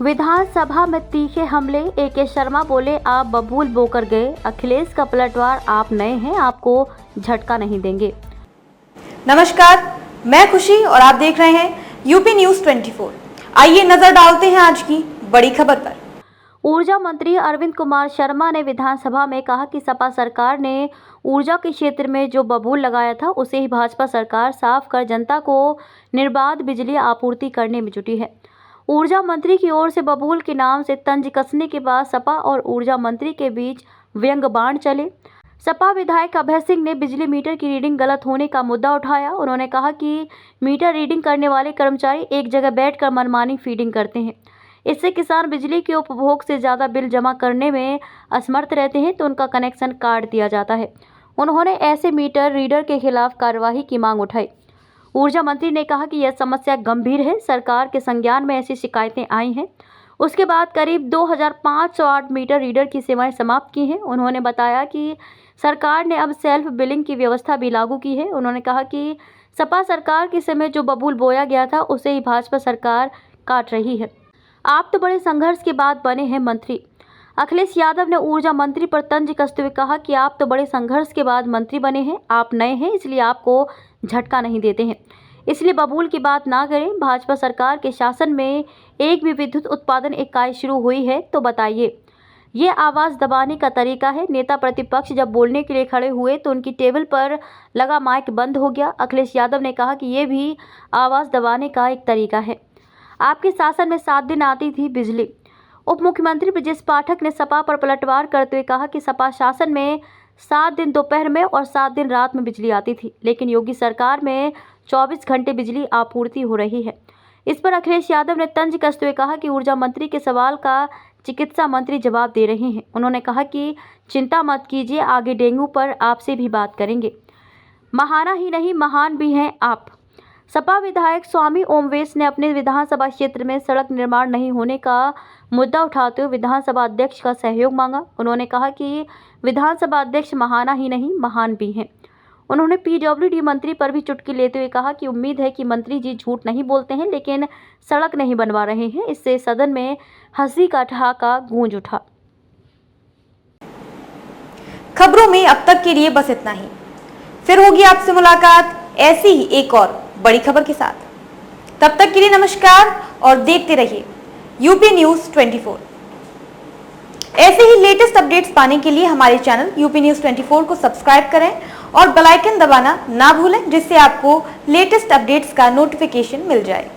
विधानसभा में तीखे हमले। AK शर्मा बोले आप बबूल बोकर गए, अखिलेश का पलटवार आप नए हैं, आपको झटका नहीं देंगे। नमस्कार, मैं खुशी और आप देख रहे हैं यूपी न्यूज़ 24। आइए नजर डालते हैं आज की बड़ी खबर पर। ऊर्जा मंत्री अरविंद कुमार शर्मा ने विधानसभा में कहा कि सपा सरकार ने ऊर्जा के क्षेत्र में जो बबूल लगाया था उसे ही भाजपा सरकार साफ कर जनता को निर्बाध बिजली आपूर्ति करने में जुटी है। ऊर्जा मंत्री की ओर से बबूल के नाम से तंज कसने के बाद सपा और ऊर्जा मंत्री के बीच व्यंग्य बाण चले। सपा विधायक अभय सिंह ने बिजली मीटर की रीडिंग गलत होने का मुद्दा उठाया। उन्होंने कहा कि मीटर रीडिंग करने वाले कर्मचारी एक जगह बैठकर मनमानी फीडिंग करते हैं, इससे किसान बिजली के उपभोग से ज़्यादा बिल जमा करने में असमर्थ रहते हैं तो उनका कनेक्शन काट दिया जाता है। उन्होंने ऐसे मीटर रीडर के खिलाफ कार्रवाई की मांग उठाई। ऊर्जा मंत्री ने कहा कि यह समस्या गंभीर है, सरकार के संज्ञान में ऐसी शिकायतें आई हैं। उसके बाद करीब 2508 मीटर रीडर की सेवाएं समाप्त की हैं। उन्होंने बताया कि सरकार ने अब सेल्फ बिलिंग की व्यवस्था भी लागू की है। उन्होंने कहा कि सपा सरकार के समय जो बबूल बोया गया था उसे ही भाजपा सरकार काट रही है। आप तो बड़े संघर्ष के बाद बने हैं मंत्री। अखिलेश यादव ने ऊर्जा मंत्री पर तंज कसते हुए कहा कि आप तो बड़े संघर्ष के बाद मंत्री बने हैं, आप नए हैं इसलिए आपको झटका नहीं देते हैं, इसलिए बबूल की बात ना करें। भाजपा सरकार के शासन में एक भी विद्युत उत्पादन इकाई शुरू हुई है तो बताइए। ये आवाज़ दबाने का तरीका है। नेता प्रतिपक्ष जब बोलने के लिए खड़े हुए तो उनकी टेबल पर लगा माइक बंद हो गया। अखिलेश यादव ने कहा कि ये भी आवाज़ दबाने का एक तरीका है। आपके शासन में 7 दिन आती थी बिजली। उप मुख्यमंत्री ब्रजेश पाठक ने सपा पर पलटवार करते हुए कहा कि सपा शासन में 7 दिन दोपहर में और 7 दिन रात में बिजली आती थी, लेकिन योगी सरकार में 24 घंटे बिजली आपूर्ति हो रही है। इस पर अखिलेश यादव ने तंज कसते हुए कहा कि ऊर्जा मंत्री के सवाल का चिकित्सा मंत्री जवाब दे रहे हैं। उन्होंने कहा कि चिंता मत कीजिए, आगे डेंगू पर आपसे भी बात करेंगे। महाना ही नहीं महान भी हैं आप। सपा विधायक स्वामी ओमवेश ने अपने विधानसभा क्षेत्र में सड़क निर्माण नहीं होने का मुद्दा उठाते हुए विधानसभा अध्यक्ष का सहयोग मांगा। उन्होंने कहा कि विधानसभा अध्यक्ष महाना ही नहीं महान भी हैं। उन्होंने PWD मंत्री पर भी चुटकी लेते हुए कहा कि उम्मीद है कि मंत्री जी झूठ नहीं बोलते हैं लेकिन सड़क नहीं बनवा रहे हैं। इससे सदन में हंसी का ठहाका गूंज उठा। खबरों में अब तक के लिए बस इतना ही। फिर होगी आपसे मुलाकात ऐसी ही एक और बड़ी खबर के साथ। तब तक के लिए नमस्कार और देखते रहिए यूपी न्यूज़ 24। ऐसे ही लेटेस्ट अपडेट्स पाने के लिए हमारे चैनल यूपी न्यूज़ 24 को सब्सक्राइब करें और बेल आइकन दबाना ना भूलें, जिससे आपको लेटेस्ट अपडेट्स का नोटिफिकेशन मिल जाए।